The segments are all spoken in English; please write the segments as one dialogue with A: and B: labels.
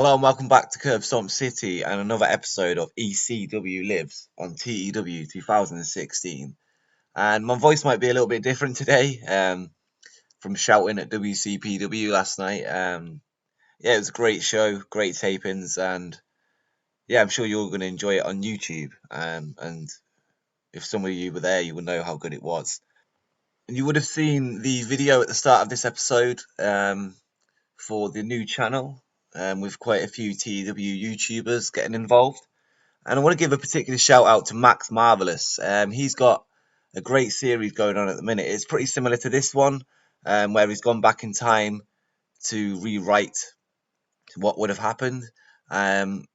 A: Hello and welcome back to Curve Stomp City and another episode of ECW Lives on TEW 2016. And my voice might be a little bit different today from shouting at WCPW last night. Yeah, it was a great show, great tapings, and yeah, I'm sure you're going to enjoy it on YouTube. And if some of you were there, you would know how good it was. And you would have seen the video at the start of this episode for the new channel. With quite a few TEW YouTubers getting involved. And I want to give a particular shout out to Max Marvelous. He's got a great series going on at the minute. It's pretty similar to this one, where he's gone back in time to rewrite what would have happened. And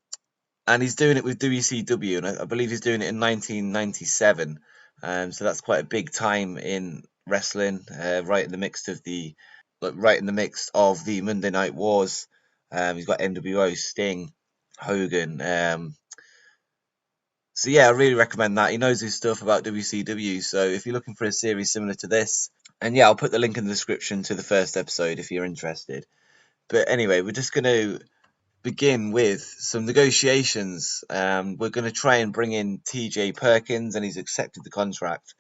A: he's doing it with WCW, and I believe he's doing it in 1997. So that's quite a big time in wrestling, right in the mix of the Monday Night Wars. He's got NWO, Sting, Hogan. So yeah, I really recommend that. He knows his stuff about WCW. So if you're looking for a series similar to this, and yeah, I'll put the link in the description to the first episode if you're interested. But anyway, we're just going to begin with some negotiations. We're going to try and bring in TJ Perkins, and he's accepted the contract.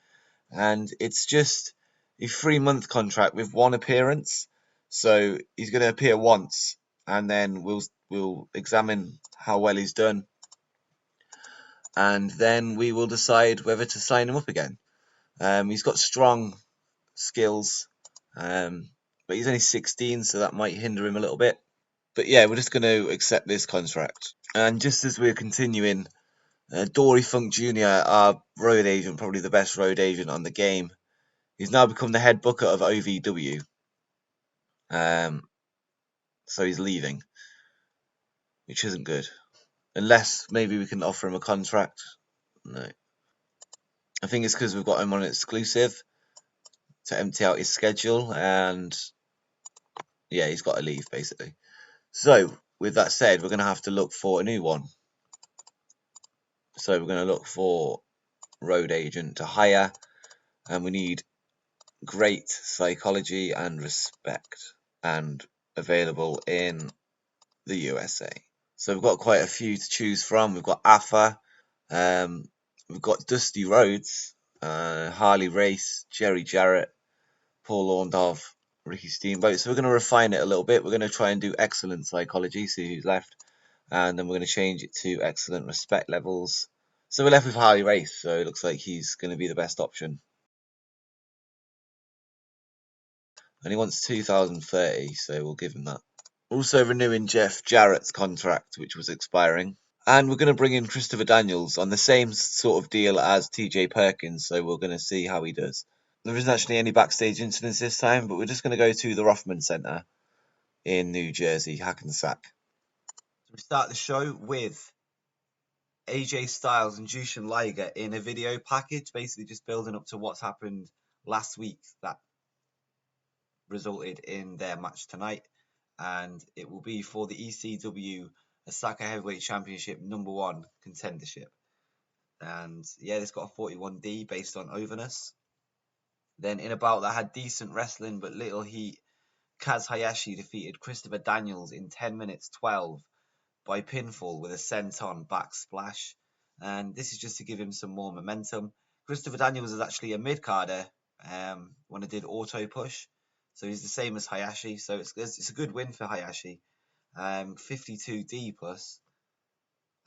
A: And it's just a 3-month contract with one appearance. So he's going to appear once, and then we'll examine how well he's done, and then we will decide whether to sign him up again. He's got strong skills, but he's only 16, so that might hinder him a little bit. But yeah, we're just going to accept this contract. And just as we're continuing, Dory Funk Jr., our road agent, probably the best road agent on the game, he's now become the head booker of OVW. So he's leaving, which isn't good. Unless maybe we can offer him a contract. No. I think it's because we've got him on exclusive to empty out his schedule, and yeah, he's got to leave basically. So with that said, we're going to have to look for a new one. So we're going to look for road agent to hire, and we need great psychology and respect, and available in the USA. So we've got quite a few to choose from. We've got Afa, we've got Dusty Rhodes, Harley Race, Jerry Jarrett, Paul Orndorff, Ricky Steamboat. So we're going to refine it a little bit. We're going to try and do excellent psychology, see who's left, and then we're going to change it to excellent respect levels. So we're left with Harley Race, so it looks like he's going to be the best option. And he wants 2030, so we'll give him that. Also renewing Jeff Jarrett's contract, which was expiring. And we're going to bring in Christopher Daniels on the same sort of deal as TJ Perkins, so we're going to see how he does. There isn't actually any backstage incidents this time, but we're just going to go to the Rothman Center in New Jersey, Hackensack. So we start the show with AJ Styles and Jushin Liger in a video package, basically just building up to what's happened last week that resulted in their match tonight. And it will be for the ECW Osaka Heavyweight Championship #1 contendership. And yeah, it's got a 41D based on overness. Then in a bout that had decent wrestling but little heat, Kaz Hayashi defeated Christopher Daniels in 10 minutes 12 by pinfall with a senton back splash. And this is just to give him some more momentum. Christopher Daniels is actually a mid-carder when I did auto push. So he's the same as Hayashi. So it's a good win for Hayashi. 52D plus.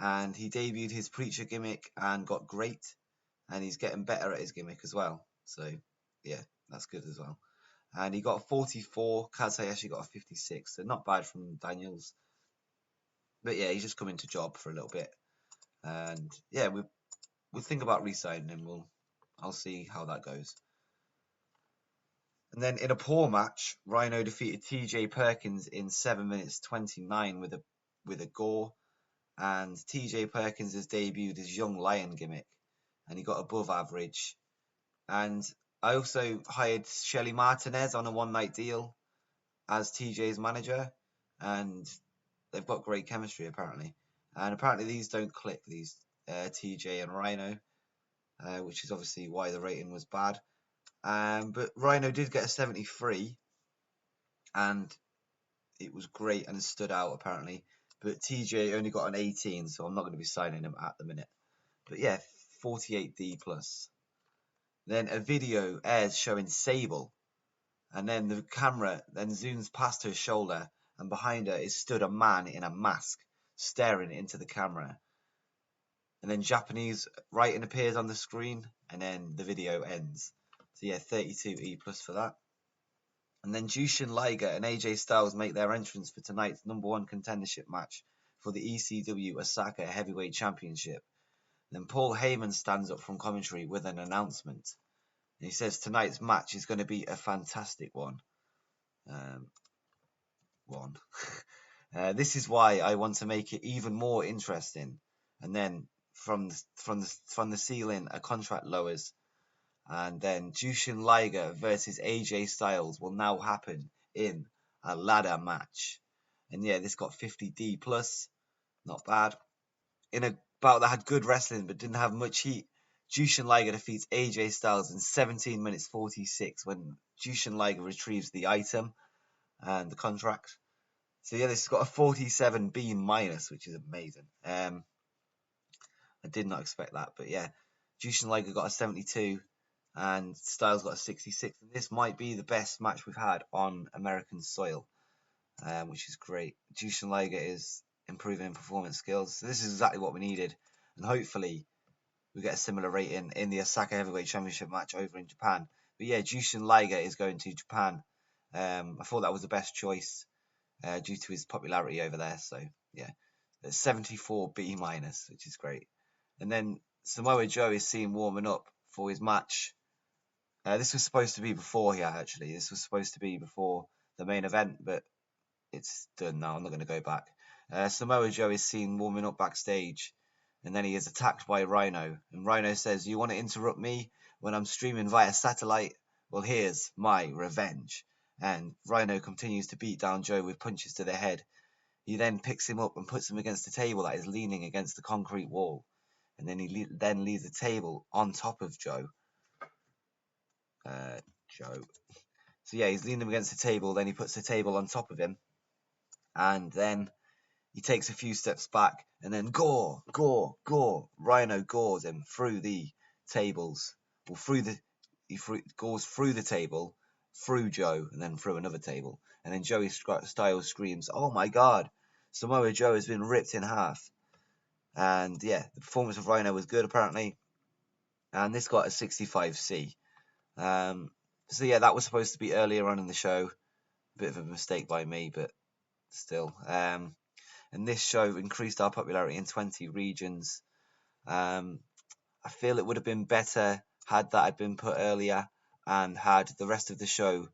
A: And he debuted his preacher gimmick and got great. And he's getting better at his gimmick as well. So yeah, that's good as well. And he got a 44. Kaz Hayashi got a 56. So not bad from Daniels. But yeah, he's just come into job for a little bit. And yeah, we'll think about re-signing him. I'll see how that goes. And then in a poor match, Rhino defeated TJ Perkins in 7 minutes 29 with a gore. And TJ Perkins has debuted his Young Lion gimmick, and he got above average. And I also hired Shelly Martinez on a one-night deal as TJ's manager, and they've got great chemistry apparently. And apparently these don't click, these TJ and Rhino, which is obviously why the rating was bad. But Rhino did get a 73, and it was great and it stood out apparently. but TJ only got an 18, so I'm not going to be signing him at the minute. But yeah, 48D plus. Then a video airs showing Sable, and then the camera then zooms past her shoulder, and behind her is stood a man in a mask, staring into the camera. And then Japanese writing appears on the screen, and then the video ends. So yeah, 32E plus for that. And then Jushin Liger and AJ Styles make their entrance for tonight's #1 contendership match for the ECW Osaka Heavyweight Championship. Then Paul Heyman stands up from commentary with an announcement. And he says tonight's match is going to be a fantastic one. This is why I want to make it even more interesting. And then from the ceiling, a contract lowers. And then Jushin Liger versus AJ Styles will now happen in a ladder match. And yeah, this got 50D plus. Not bad. In a bout that had good wrestling but didn't have much heat, Jushin Liger defeats AJ Styles in 17 minutes 46 when Jushin Liger retrieves the item and the contract. So yeah, this has got a 47B minus, which is amazing. I did not expect that, but yeah, Jushin Liger got a 72 and Styles got a 66. And this might be the best match we've had on American soil, which is great. Jushin Liger is improving in performance skills, so this is exactly what we needed, and hopefully we get a similar rating in the Osaka Heavyweight Championship match over in Japan. But yeah, Jushin Liger is going to Japan. I thought that was the best choice due to his popularity over there. So yeah, 74B minus, which is great. And then Samoa Joe is seen warming up for his match. This was supposed to be before here, actually. This was supposed to be before the main event, but it's done now. I'm not going to go back. Samoa Joe is seen warming up backstage, and then he is attacked by Rhino. And Rhino says, "You want to interrupt me when I'm streaming via satellite? Well, here's my revenge." And Rhino continues to beat down Joe with punches to the head. He then picks him up and puts him against a table that is leaning against the concrete wall. And then he then leaves the table on top of Joe. So yeah, he's leaning against the table. Then he puts the table on top of him. And then he takes a few steps back. And then gore. Rhino gores him through the tables. Well, he gores through the table, through Joe, and then through another table. And then Joey Styles screams, "Oh my God, Samoa Joe has been ripped in half." And yeah, the performance of Rhino was good apparently. And this got a 65C. So yeah, that was supposed to be earlier on in the show. Bit of a mistake by me, but still. And this show increased our popularity in 20 regions. I feel it would have been better had that had been put earlier and had the rest of the show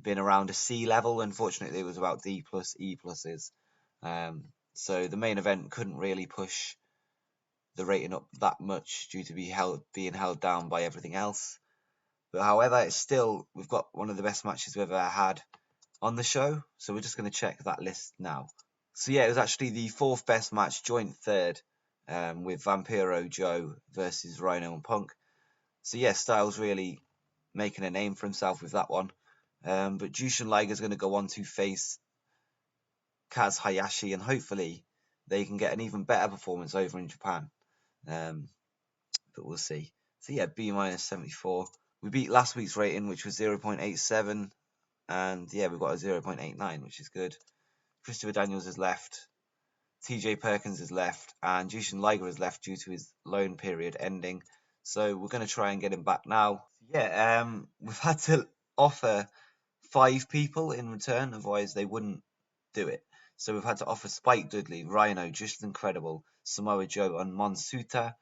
A: been around a C level. Unfortunately, it was about D plus, E pluses. So the main event couldn't really push the rating up that much due to being held down by everything else. But however, it's still, we've got one of the best matches we've ever had on the show. So we're just going to check that list now. So yeah, it was actually the 4th best match, joint 3rd, with Vampiro Joe versus Rhino and Punk. So yeah, Styles really making a name for himself with that one. But Jushin Liger is going to go on to face Kaz Hayashi, and hopefully they can get an even better performance over in Japan. But we'll see. So yeah, B minus 74. We beat last week's rating, which was 0.87, and yeah, we've got a 0.89, which is good. Christopher Daniels has left, TJ Perkins has left, and Jushin Liger has left due to his loan period ending. So we're going to try and get him back now. Yeah, we've had to offer 5 people in return, otherwise they wouldn't do it. So we've had to offer Spike Dudley, Rhino, Just Incredible, Samoa Joe, and Monsuta,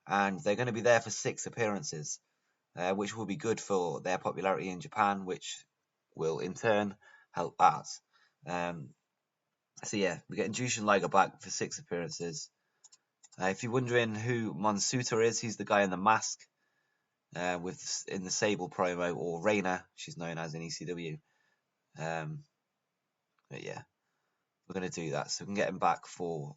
A: and they're going to be there for 6 appearances, which will be good for their popularity in Japan, which will in turn help us. So yeah, we're getting Jushin Liger back for 6 appearances. If you're wondering who Monsuta is, he's the guy in the mask in the Sable promo, or Reina, she's known as in ECW. But yeah, we're going to do that so we can get him back for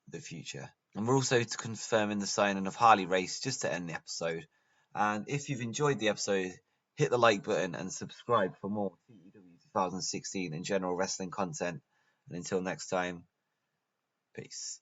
A: the future. And we're also confirming the signing of Harley Race just to end the episode. And if you've enjoyed the episode, hit the like button and subscribe for more TEW 2016 and general wrestling content. And until next time, Peace.